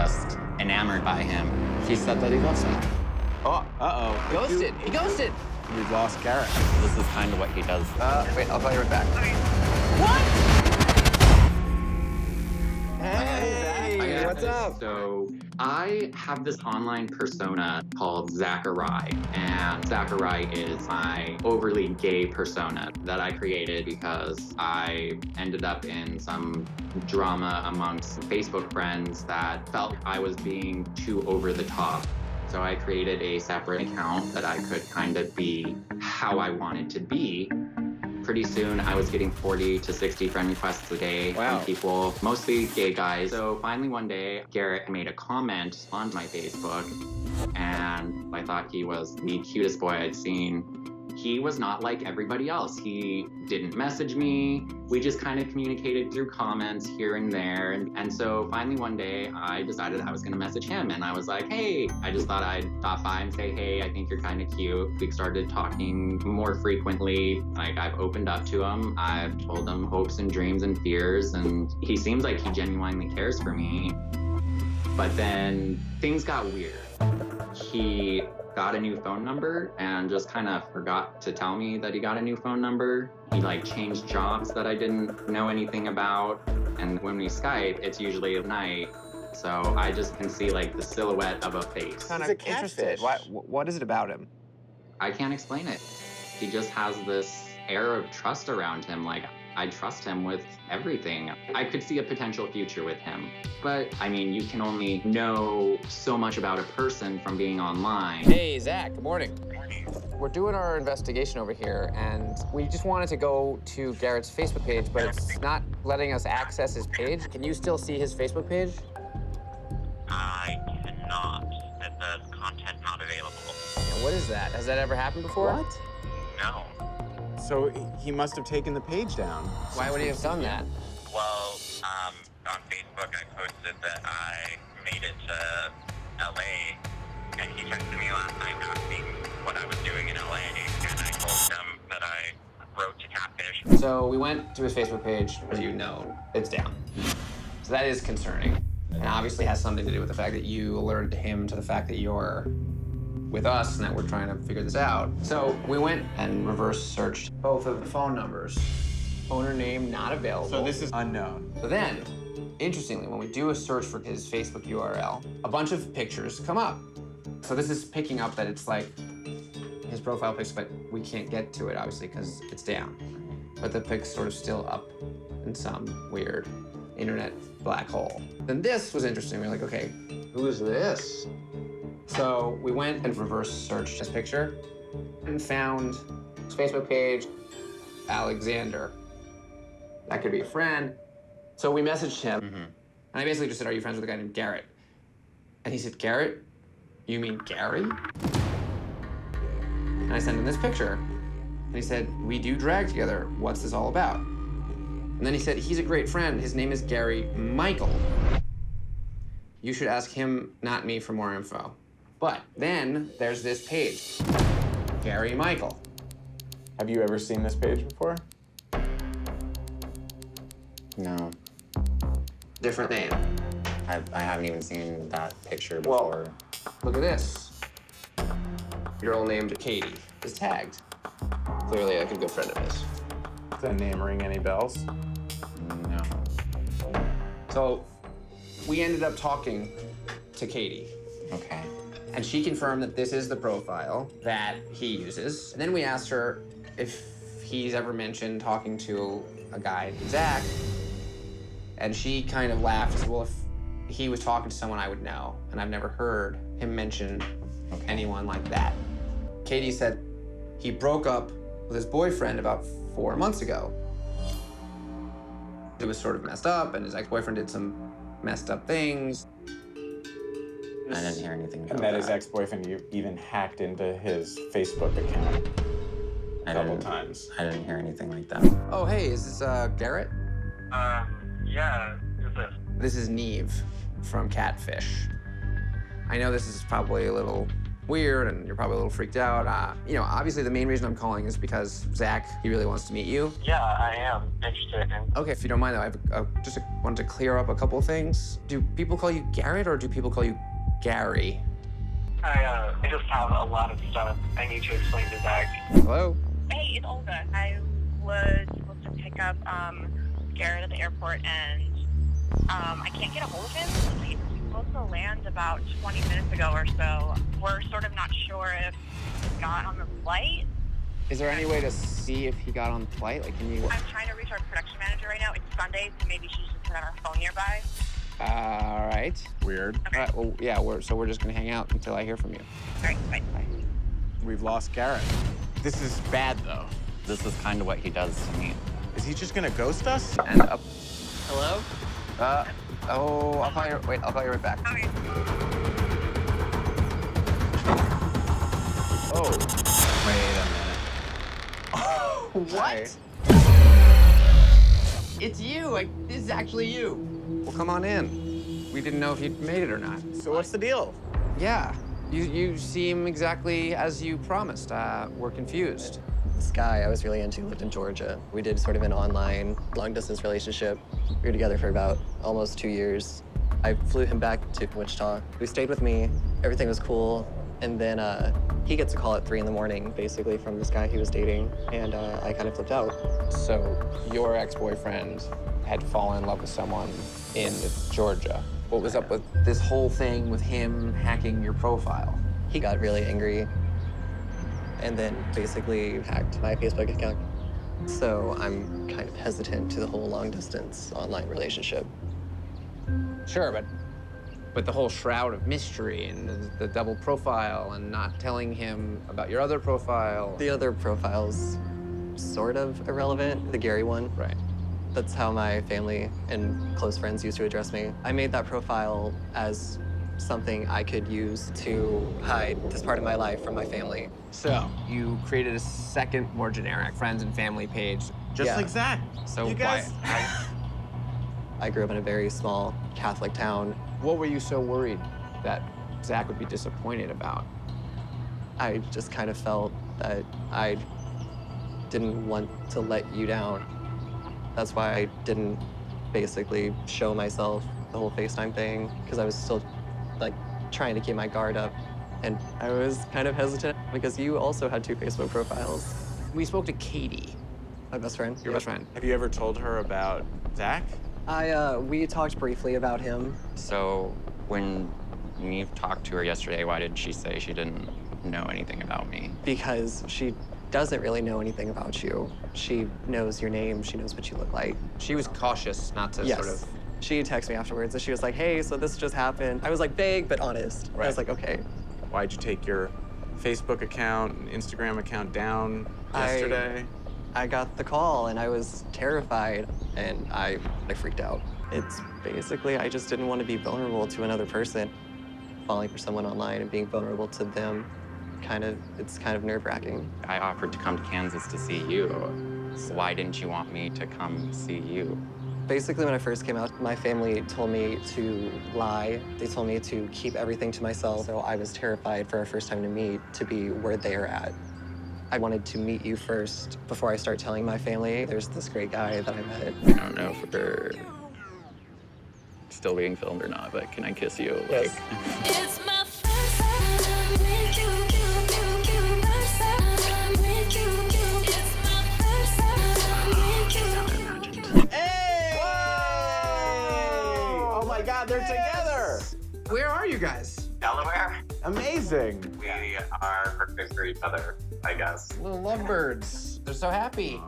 just enamored by him. He said that he loves me. Oh, uh-oh. Ghosted. He ghosted. We've lost Garrett. This is kind of what he does. Wait, I'll call you right back. Hey, what's up? So I have this online persona called Zachariah, and Zachariah is my overly gay persona that I created because I ended up in some drama amongst Facebook friends that felt I was being too over the top. So I created a separate account that I could kind of be how I wanted to be. Pretty soon, I was getting 40 to 60 friend requests a day from people, mostly gay guys. So finally one day, Garrett made a comment on my Facebook, and I thought he was the cutest boy I'd seen. He was not like everybody else. He didn't message me. We just kind of communicated through comments here and there. And so finally one day, I decided I was gonna message him. And I was like, hey, I just thought I'd stop by and say, hey, I think you're kind of cute. We started talking more frequently. Like, I've opened up to him. I've told him hopes and dreams and fears. And he seems like he genuinely cares for me. But then things got weird. He got a new phone number and just kind of forgot to tell me that he got a new phone number. He like changed jobs that I didn't know anything about. And when we Skype, it's usually at night. So I just can see like the silhouette of a face. Kind of interested. What is it about him? I can't explain it. He just has this air of trust around him. Like, I trust him with everything. I could see a potential future with him. But, I mean, you can only know so much about a person from being online. Hey, Zach, good morning. Good morning. We're doing our investigation over here, and we just wanted to go to Garrett's Facebook page, but it's not letting us access his page. Can you still see his Facebook page? I cannot. It says content not available. And what is that? Has that ever happened before? What? No. So he must have taken the page down. Why would he have done that? Well, on Facebook I posted that I made it to LA, and he texted me last night asking what I was doing in LA, and I told him that I wrote to Catfish. So we went to his Facebook page. As you know, it's down. So that is concerning. And obviously has something to do with the fact that you alerted him to the fact that you're with us and that we're trying to figure this out. So we went and reverse searched both of the phone numbers. Owner name not available. So this is unknown. So then, interestingly, when we do a search for his Facebook URL, a bunch of pictures come up. So this is picking up that it's like his profile pics, but we can't get to it, obviously, because it's down. But the pic's sort of still up in some weird internet black hole. Then this was interesting. We were like, okay, who is this? So we went and reverse searched his picture and found his Facebook page, Alexander. That could be a friend. So we messaged him, and I basically just said, are you friends with a guy named Garrett? And he said, Garrett? You mean Gary? And I sent him this picture. And he said, we do drag together. What's this all about? And then he said, he's a great friend. His name is Gary Michael. You should ask him, not me, for more info. But then there's this page, Gary Michael. Have you ever seen this page before? No, Different name. I haven't even seen that picture before. Well, look at this. Girl named Katie is tagged. Clearly like a good friend of his. Does that name ring any bells? No. So we ended up talking to Katie. Okay. And she confirmed that this is the profile that he uses. And then we asked her if he's ever mentioned talking to a guy named Zach. And she kind of laughed and said, well, if he was talking to someone I would know. And I've never heard him mention anyone like that. Katie said he broke up with his boyfriend about 4 months ago. It was sort of messed up, and his ex-boyfriend did some messed up things. I didn't hear anything about And that his ex-boyfriend even hacked into his Facebook account a couple times. I didn't hear anything like that. Oh, hey, is this Garrett? Yeah, who's this? This is Nev from Catfish. I know this is probably a little weird and you're probably a little freaked out. You know, obviously the main reason I'm calling is because Zach, he really wants to meet you. Yeah, I am interested in. Okay, if you don't mind though, I just wanted to clear up a couple things. Do people call you Garrett or do people call you Gary? I just have a lot of stuff I need to explain to Zach. Hello? Hey, it's Olga. I was supposed to pick up Garrett at the airport, and I can't get a hold of him. He's supposed to land about 20 minutes ago or so. We're sort of not sure if he got on the flight. Is there any way to see if he got on the flight? Like, can you... I'm trying to reach our production manager right now. It's Sunday, so maybe she's just on her phone nearby. All right. Weird. Okay. All right, well, yeah, we're just gonna hang out until I hear from you. All right, bye. Bye. We've lost Garrett. This is bad, though. This is kind of what he does to me. Is he just gonna ghost us? And up. Hello? Oh, I'll call you. Wait, I'll call you right back. Okay. Oh. Wait a minute. What? It's you. Like, this is actually you. Well, come on in. We didn't know if you'd made it or not. So what's the deal? Yeah. You seem exactly as you promised. We're confused. This guy I was really into lived in Georgia. We did sort of an online long-distance relationship. We were together for about almost 2 years. I flew him back to Wichita. He stayed with me. Everything was cool. And then he gets a call at 3 in the morning, basically, from this guy he was dating. And I kind of flipped out. So your ex-boyfriend had fallen in love with someone in Georgia. What was up with this whole thing with him hacking your profile? He got really angry and then basically hacked my Facebook account. So I'm kind of hesitant to the whole long-distance online relationship. Sure, but the whole shroud of mystery and the double profile and not telling him about your other profile. The other profile's sort of irrelevant, the Gary one. Right. That's how my family and close friends used to address me. I made that profile as something I could use to hide this part of my life from my family. So you created a second, more generic friends and family page. Just Yeah. like Zach. So you guys. I grew up in a very small Catholic town. What were you so worried that Zach would be disappointed about? I just kind of felt that I didn't want to let you down. That's why I didn't basically show myself the whole FaceTime thing, because I was still like trying to keep my guard up. And I was kind of hesitant because you also had 2 Facebook profiles. We spoke to Katie, My best friend. your best friend. Have you ever told her about Zach? We talked briefly about him. So when Neve talked to her yesterday, why did she say she didn't know anything about me? Because she doesn't really know anything about you. She knows your name, she knows what you look like. She was cautious not to Yes. sort of... She texted me afterwards and she was like, hey, so this just happened. I was like, vague, but honest. I Right. was like, okay. Why'd you take your Facebook account and Instagram account down yesterday? I got the call and I was terrified and I freaked out. It's basically, I just didn't want to be vulnerable to another person. Falling for someone online and being vulnerable to them, it's kind of nerve-wracking. I offered to come to Kansas to see you. So why didn't you want me to come see you? Basically, when I first came out, my family told me to lie. They told me to keep everything to myself. So I was terrified for our first time to meet to be where they're at. I wanted to meet you first before I start telling my family. There's this great guy that I met. I don't know if we're still being filmed or not, but can I kiss you? Yes. It's my first time with you. First time with you. It's my first time with you. Hey! Oh my God, they're together! Where are you guys? Delaware? Amazing. We are perfect for each other, I guess. Little lovebirds. They're so happy.